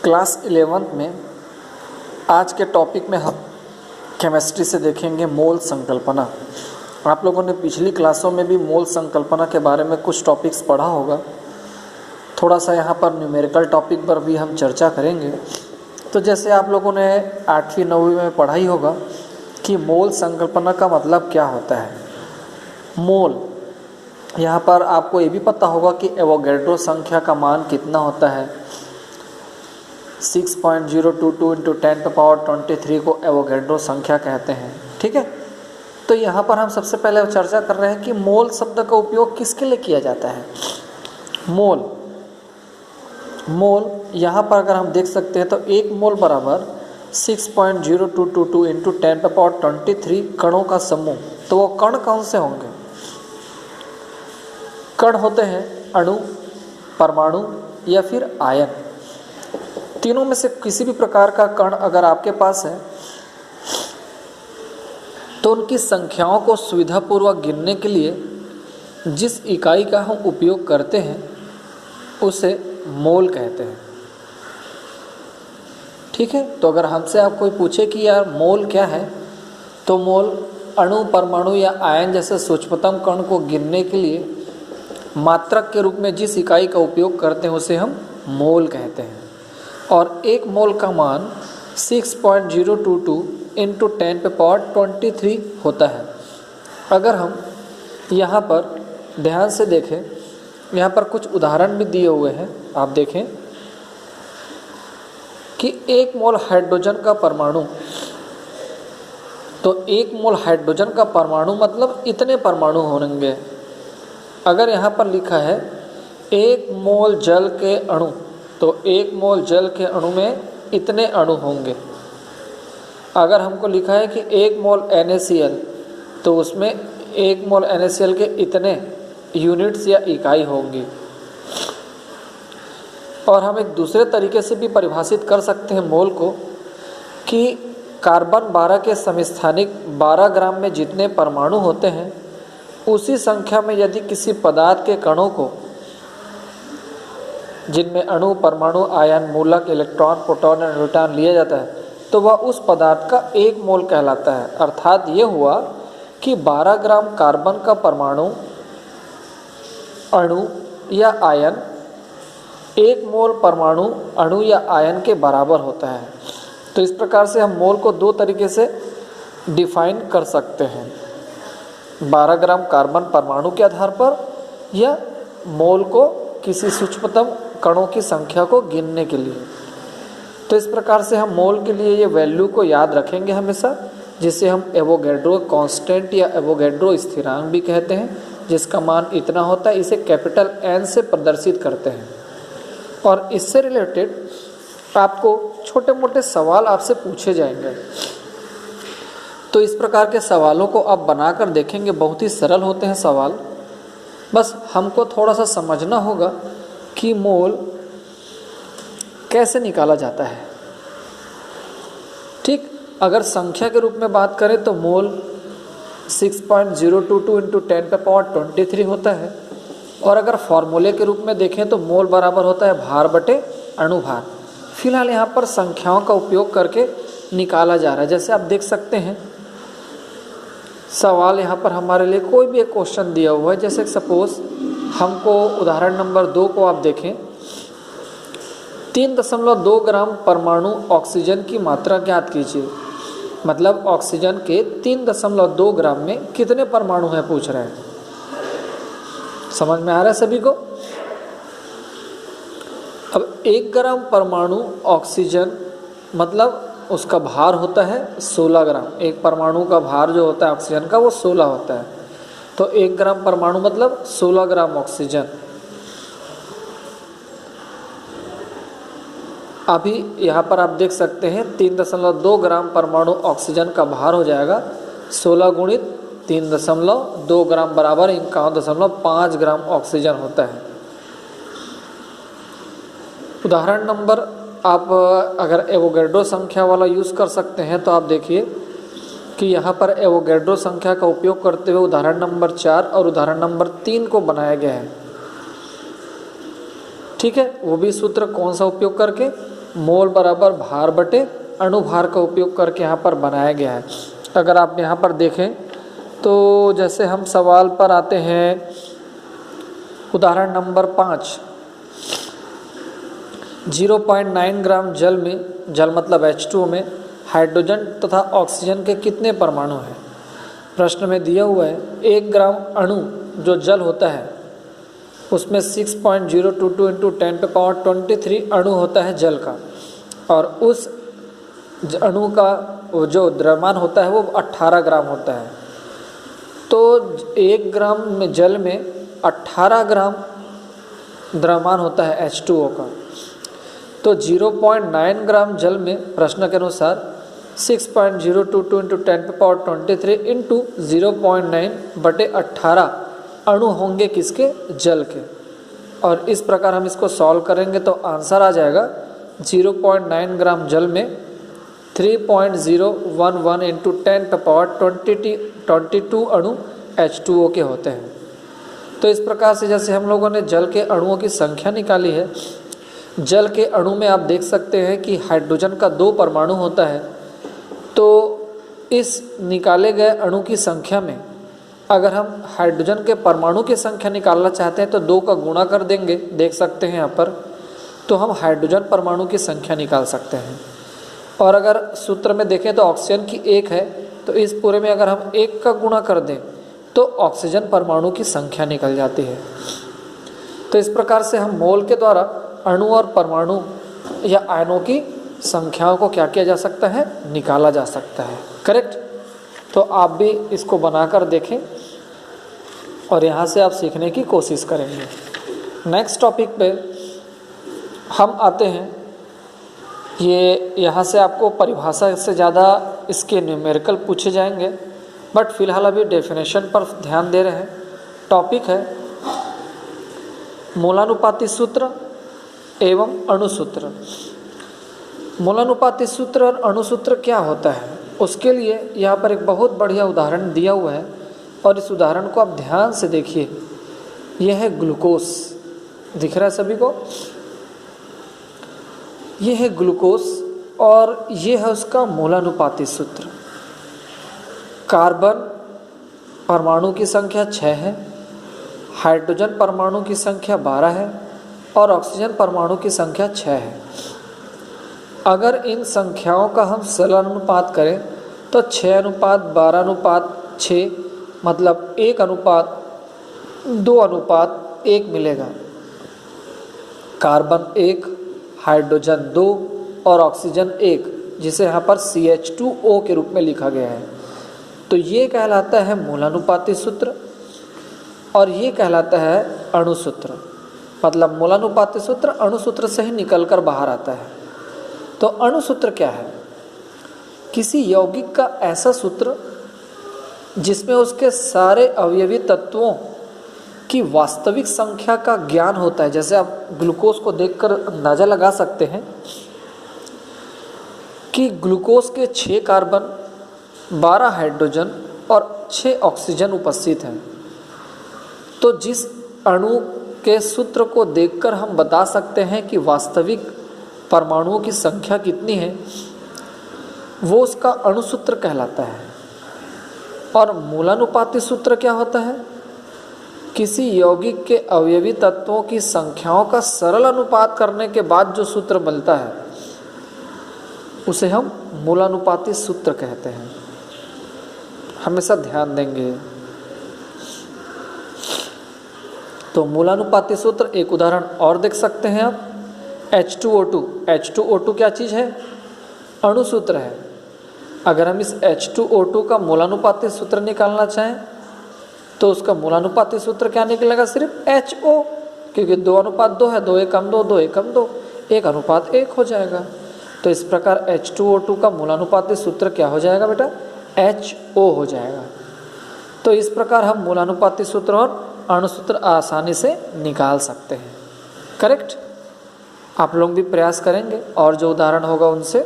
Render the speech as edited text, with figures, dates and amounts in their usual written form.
Class 11th में आज के टॉपिक में हम केमिस्ट्री से देखेंगे मोल संकल्पना। आप लोगों ने पिछली क्लासों में भी मोल संकल्पना के बारे में कुछ टॉपिक्स पढ़ा होगा। थोड़ा सा यहाँ पर न्यूमेरिकल टॉपिक पर भी हम चर्चा करेंगे। तो जैसे आप लोगों ने 8वीं 9वीं में पढ़ा ही होगा कि मोल संकल्पना का मतलब क्या होता है। मोल, यहाँ पर आपको ये भी पता होगा कि एवोगैड्रो संख्या का मान कितना होता है। 6.022 × 10⁻23 को एवोगैड्रो संख्या कहते हैं। ठीक है, तो यहाँ पर हम सबसे पहले चर्चा कर रहे हैं कि मोल शब्द का उपयोग किसके लिए किया जाता है। मोल यहाँ पर अगर हम देख सकते हैं तो 1 मोल बराबर 6.0222 × 10⁻23 कणों का समूह। तो वो कण कौन से होंगे? कण होते हैं अणु, परमाणु या फिर आयन। तीनों में से किसी भी प्रकार का कण अगर आपके पास है तो उनकी संख्याओं को सुविधापूर्वक गिनने के लिए जिस इकाई का हम उपयोग करते हैं उसे मोल कहते हैं। ठीक है, तो अगर हमसे आप कोई पूछे कि यार मोल क्या है, तो मोल अणु, परमाणु या आयन जैसे सूक्ष्मतम कण को गिनने के लिए मात्रक के रूप में जिस इकाई का उपयोग करते हैं उसे हम मोल कहते हैं। और 1 मोल का मान 6.022 × 10⁻23 होता है। अगर हम यहाँ पर ध्यान से देखें, यहाँ पर कुछ उदाहरण भी दिए हुए हैं। आप देखें कि 1 मोल हाइड्रोजन का परमाणु, तो 1 मोल हाइड्रोजन का परमाणु मतलब इतने परमाणु होंगे। अगर यहाँ पर लिखा है 1 मोल जल के अणु, तो 1 मोल जल के अणु में इतने अणु होंगे। अगर हमको लिखा है कि 1 मोल NaCl, तो उसमें 1 मोल NaCl के इतने यूनिट्स या इकाई होंगी। और हम एक दूसरे तरीके से भी परिभाषित कर सकते हैं मोल को कि कार्बन 12 के समस्थानिक 12 ग्राम में जितने परमाणु होते हैं उसी संख्या में यदि किसी पदार्थ के कणों को, जिनमें अणु, परमाणु, आयन, मूलक, इलेक्ट्रॉन, प्रोटॉन और न्यूट्रॉन लिया जाता है, तो वह उस पदार्थ का 1 मोल कहलाता है। अर्थात ये हुआ कि 12 ग्राम कार्बन का परमाणु, अणु या आयन 1 मोल परमाणु, अणु या आयन के बराबर होता है। तो इस प्रकार से हम मोल को 2 तरीके से डिफाइन कर सकते हैं, 12 ग्राम कार्बन परमाणु के आधार पर या मोल को किसी सूक्ष्मतम कणों की संख्या को गिनने के लिए। तो इस प्रकार से हम मोल के लिए ये वैल्यू को याद रखेंगे हमेशा, जिसे हम एवोगैड्रो कांस्टेंट या एवोगैड्रो स्थिरांक भी कहते हैं, जिसका मान इतना होता है। इसे कैपिटल N से प्रदर्शित करते हैं। और इससे रिलेटेड आपको छोटे मोटे सवाल आपसे पूछे जाएंगे। तो इस प्रकार के सवालों को आप बनाकर देखेंगे, बहुत ही सरल होते हैं सवाल। बस हमको थोड़ा सा समझना होगा कि मोल कैसे निकाला जाता है। ठीक, अगर संख्या के रूप में बात करें तो मोल 6.022 × 10⁻23 होता है। और अगर फॉर्मूले के रूप में देखें तो मोल बराबर होता है भार बटे अणुभार। फिलहाल यहाँ पर संख्याओं का उपयोग करके निकाला जा रहा है। जैसे आप देख सकते हैं सवाल यहाँ पर हमारे लिए कोई भी एक क्वेश्चन दिया हुआ है। जैसे सपोज हमको उदाहरण नंबर 2 को आप देखें, 3.2 ग्राम परमाणु ऑक्सीजन की मात्रा ज्ञात कीजिए। मतलब ऑक्सीजन के 3.2 ग्राम में कितने परमाणु हैं पूछ रहे हैं। समझ में आ रहा है सभी को? अब 1 ग्राम परमाणु ऑक्सीजन मतलब उसका भार होता है 16 ग्राम। एक परमाणु का भार जो होता है ऑक्सीजन का वो 16 होता है। तो 1 ग्राम परमाणु मतलब 16 ग्राम ऑक्सीजन। अभी यहाँ पर आप देख सकते हैं 3.2 ग्राम परमाणु ऑक्सीजन का भार हो जाएगा 16 × 3.2 ग्राम बराबर 51.5 ग्राम ऑक्सीजन होता है। उदाहरण नंबर आप अगर एवोगैड्रो संख्या वाला यूज़ कर सकते हैं तो आप देखिए कि यहाँ पर एवोगैड्रो संख्या का उपयोग करते हुए उदाहरण नंबर 4 और उदाहरण नंबर 3 को बनाया गया है। ठीक है, वो भी सूत्र कौन सा उपयोग करके, मोल बराबर भार बटे अणुभार का उपयोग करके यहाँ पर बनाया गया है। अगर आप यहाँ पर देखें तो जैसे हम सवाल पर आते हैं, उदाहरण नंबर 5, 0.9 ग्राम जल में, जल मतलब H2O में हाइड्रोजन तथा ऑक्सीजन के कितने परमाणु हैं। प्रश्न में दिया हुआ है 1 ग्राम अणु जो जल होता है उसमें 6.022 इंटू 10⁻23 अणु होता है जल का, और उस अणु का जो द्रव्यमान होता है वो 18 ग्राम होता है। तो 1 ग्राम में जल में 18 ग्राम द्रव्यमान होता है H2O का। तो 0.9 ग्राम जल में प्रश्न के अनुसार 6.022 इंटू 10⁻23 इंटू 0.9/18 अणु होंगे किसके, जल के। और इस प्रकार हम इसको सॉल्व करेंगे तो आंसर आ जाएगा 0.9 ग्राम जल में 3.011 इंटू 10⁻22 अणु H2O के होते हैं। तो इस प्रकार से जैसे हम लोगों ने जल के अणुओं की संख्या निकाली है, जल के अणु में आप देख सकते हैं कि हाइड्रोजन का 2 परमाणु होता है। तो इस निकाले गए अणु की संख्या में अगर हम हाइड्रोजन के परमाणु की संख्या निकालना चाहते हैं तो 2 का गुणा कर देंगे, देख सकते हैं यहाँ पर, तो हम हाइड्रोजन परमाणु की संख्या निकाल सकते हैं। और अगर सूत्र में देखें तो ऑक्सीजन की 1 है, तो इस पूरे में अगर हम 1 का गुणा कर दें तो ऑक्सीजन परमाणु की संख्या निकल जाती है। तो इस प्रकार से हम मोल के द्वारा अणु और परमाणु या आयनों की संख्याओं को क्या किया जा सकता है, निकाला जा सकता है। करेक्ट। तो आप भी इसको बनाकर देखें और यहाँ से आप सीखने की कोशिश करेंगे। नेक्स्ट टॉपिक पे हम आते हैं। ये यहाँ से आपको परिभाषा से ज़्यादा इसके न्यूमेरिकल पूछे जाएंगे, बट फिलहाल अभी डेफिनेशन पर ध्यान दे रहे हैं। टॉपिक है मूलानुपाती सूत्र एवं अणुसूत्र। मूलानुपाती सूत्र और अणुसूत्र क्या होता है, उसके लिए यहाँ पर एक बहुत बढ़िया उदाहरण दिया हुआ है, और इस उदाहरण को आप ध्यान से देखिए। यह है ग्लूकोज, दिख रहा है सभी को, यह है ग्लूकोज और यह है उसका मूलानुपाती सूत्र। कार्बन परमाणु की संख्या 6 है, हाइड्रोजन परमाणु की संख्या 12 है और ऑक्सीजन परमाणु की संख्या 6 है। अगर इन संख्याओं का हम सरल अनुपात करें तो 6:12:6 मतलब 1:2:1 मिलेगा। कार्बन 1, हाइड्रोजन 2 और ऑक्सीजन 1, जिसे यहाँ पर CH2O के रूप में लिखा गया है। तो ये कहलाता है मूलानुपाती सूत्र और ये कहलाता है अणुसूत्र। मतलब मूलानुपाती सूत्र अणुसूत्र से ही निकलकर बाहर आता है। तो अणुसूत्र क्या है? किसी यौगिक का ऐसा सूत्र जिसमें उसके सारे अवयवी तत्वों की वास्तविक संख्या का ज्ञान होता है। जैसे आप ग्लूकोज को देखकर अंदाजा लगा सकते हैं कि ग्लूकोज के 6 कार्बन, 12 हाइड्रोजन और 6 ऑक्सीजन उपस्थित हैं। तो जिस अणु के सूत्र को देखकर हम बता सकते हैं कि वास्तविक परमाणुओं की संख्या कितनी है, वो उसका अणुसूत्र कहलाता है। और मूलानुपाती सूत्र क्या होता है? किसी यौगिक के अवयवी तत्वों की संख्याओं का सरल अनुपात करने के बाद जो सूत्र मिलता है उसे हम मूलानुपाती सूत्र कहते हैं। हमेशा ध्यान देंगे। तो मूलानुपाती सूत्र एक उदाहरण और देख सकते हैं आप, H2O2। H2O2 क्या चीज़ है? अणुसूत्र है। अगर हम इस H2O2 का मूलानुपाती सूत्र निकालना चाहें तो उसका मूलानुपाती सूत्र क्या निकलेगा? सिर्फ HO, क्योंकि 2:2 है, 2:1:2, 2:1:2, 1:1 हो जाएगा। तो इस प्रकार H2O2 का मूलानुपाती सूत्र क्या हो जाएगा बेटा? HO हो जाएगा। तो इस प्रकार हम मूलानुपाती सूत्र और अणुसूत्र आसानी से निकाल सकते हैं। करेक्ट। आप लोग भी प्रयास करेंगे और जो उदाहरण होगा उनसे